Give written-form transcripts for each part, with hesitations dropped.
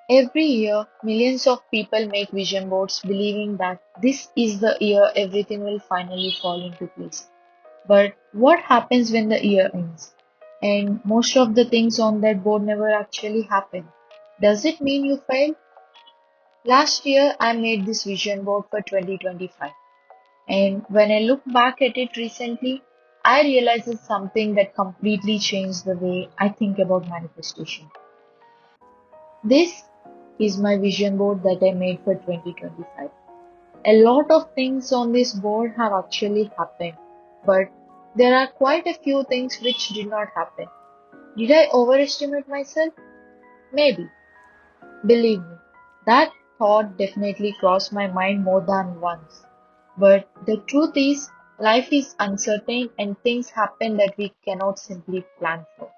Every year, millions of people make vision boards believing that this is the year everything will finally fall into place. But what happens when the year ends? And most of the things on that board never actually happen. Does it mean you failed? Last year, I made this vision board for 2025. And when I look back at it recently, I realized it's something that completely changed the way I think about manifestation. This is my vision board that I made for 2025. A lot of things on this board have actually happened, but there are quite a few things which did not happen. Did I overestimate myself? Maybe. Believe me, that thought definitely crossed my mind more than once. But the truth is, life is uncertain and things happen that we cannot simply plan for.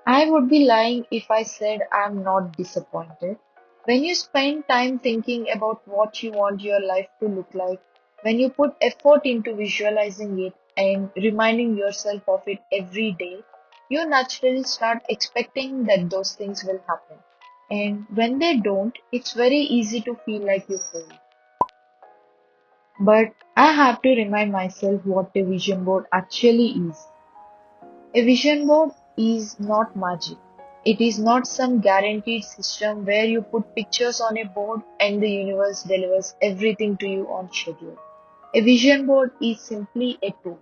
I would be lying if I said I'm not disappointed. When you spend time thinking about what you want your life to look like, when you put effort into visualizing it and reminding yourself of it every day, you naturally start expecting that those things will happen. And when they don't, it's very easy to feel like you failed. But I have to remind myself what a vision board actually is. A vision board is not magic. It is not some guaranteed system where you put pictures on a board and the universe delivers everything to you on schedule. A vision board is simply a tool.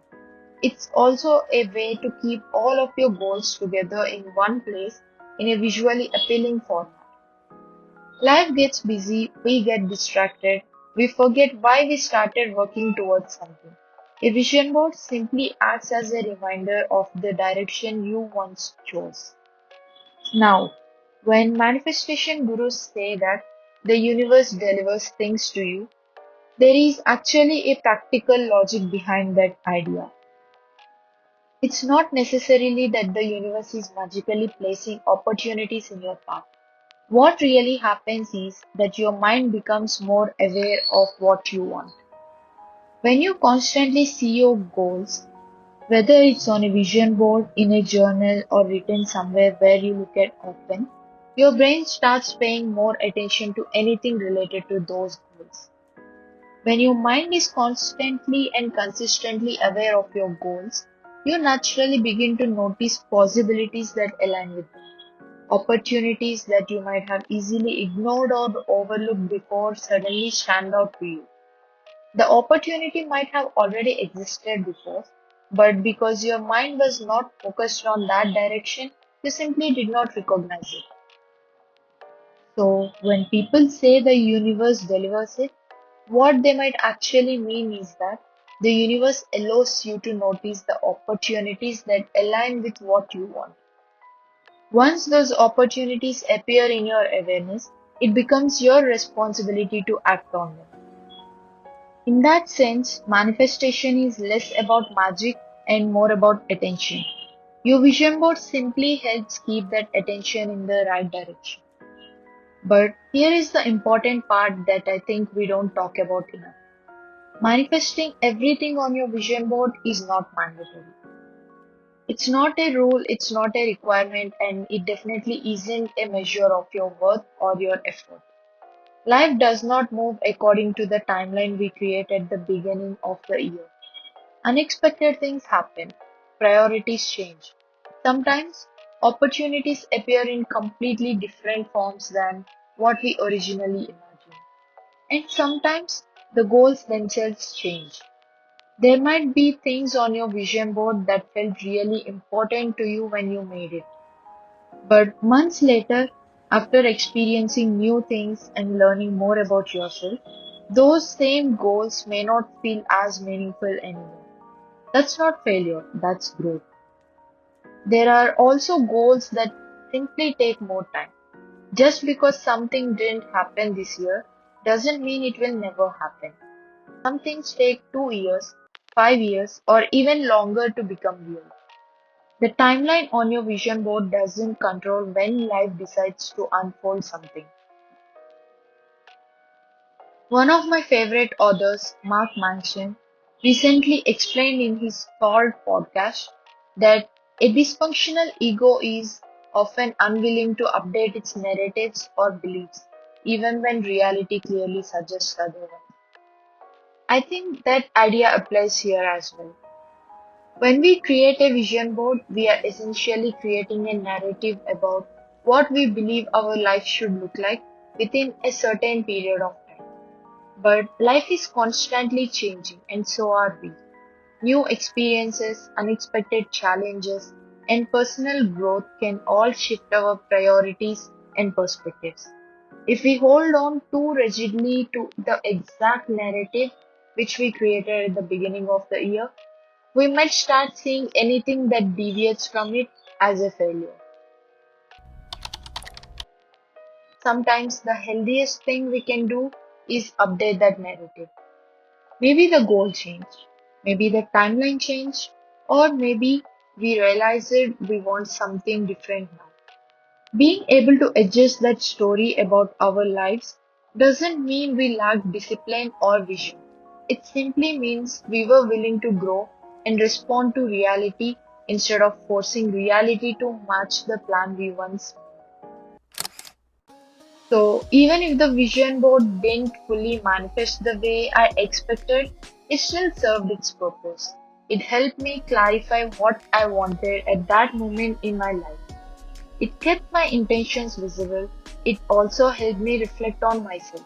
It's also a way to keep all of your goals together in one place in a visually appealing format. Life gets busy, we get distracted, we forget why we started working towards something. A vision board simply acts as a reminder of the direction you once chose. Now, when manifestation gurus say that the universe delivers things to you, there is actually a practical logic behind that idea. It's not necessarily that the universe is magically placing opportunities in your path. What really happens is that your mind becomes more aware of what you want. When you constantly see your goals, whether it's on a vision board, in a journal, or written somewhere where you look at often, your brain starts paying more attention to anything related to those goals. When your mind is constantly and consistently aware of your goals, you naturally begin to notice possibilities that align with them. Opportunities that you might have easily ignored or overlooked before suddenly stand out to you. The opportunity might have already existed before, but because your mind was not focused on that direction, you simply did not recognize it. So, when people say the universe delivers it, what they might actually mean is that the universe allows you to notice the opportunities that align with what you want. Once those opportunities appear in your awareness, it becomes your responsibility to act on them. In that sense, manifestation is less about magic and more about attention. Your vision board simply helps keep that attention in the right direction. But here is the important part that I think we don't talk about enough. Manifesting everything on your vision board is not mandatory. It's not a rule, it's not a requirement, and it definitely isn't a measure of your worth or your effort. Life does not move according to the timeline we create at the beginning of the year. Unexpected things happen, priorities change. Sometimes opportunities appear in completely different forms than what we originally imagined. And sometimes the goals themselves change. There might be things on your vision board that felt really important to you when you made it. But months later, after experiencing new things and learning more about yourself, those same goals may not feel as meaningful anymore. That's not failure, that's growth. There are also goals that simply take more time. Just because something didn't happen this year doesn't mean it will never happen. Some things take 2 years, 5 years, or even longer to become real. The timeline on your vision board doesn't control when life decides to unfold something. One of my favorite authors, Mark Manson, recently explained in his Stalled podcast that a dysfunctional ego is often unwilling to update its narratives or beliefs, even when reality clearly suggests otherwise. I think that idea applies here as well. When we create a vision board, we are essentially creating a narrative about what we believe our life should look like within a certain period of time. But life is constantly changing, and so are we. New experiences, unexpected challenges, and personal growth can all shift our priorities and perspectives. If we hold on too rigidly to the exact narrative which we created at the beginning of the year, we might start seeing anything that deviates from it as a failure. Sometimes the healthiest thing we can do is update that narrative. Maybe the goal changed, maybe the timeline changed, or maybe we realized we want something different now. Being able to adjust that story about our lives doesn't mean we lack discipline or vision. It simply means we were willing to grow and respond to reality instead of forcing reality to match the plan we once. So even if the vision board didn't fully manifest the way I expected, it still served its purpose. It helped me clarify what I wanted at that moment in my life. It kept my intentions visible. It also helped me reflect on myself.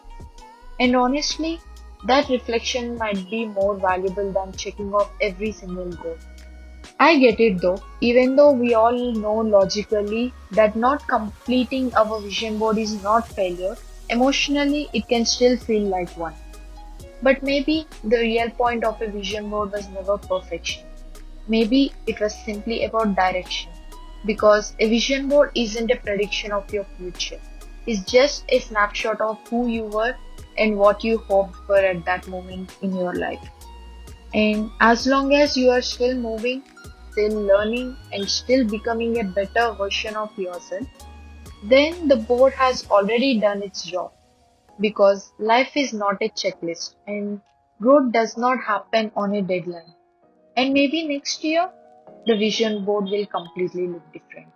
And honestly, that reflection might be more valuable than checking off every single goal. I get it though, even though we all know logically that not completing our vision board is not failure, emotionally it can still feel like one. But maybe the real point of a vision board was never perfection. Maybe it was simply about direction. Because a vision board isn't a prediction of your future. It's just a snapshot of who you were and what you hoped for at that moment in your life. And as long as you are still moving, still learning, and still becoming a better version of yourself, then the board has already done its job. Because life is not a checklist and growth does not happen on a deadline. And maybe next year, the vision board will completely look different.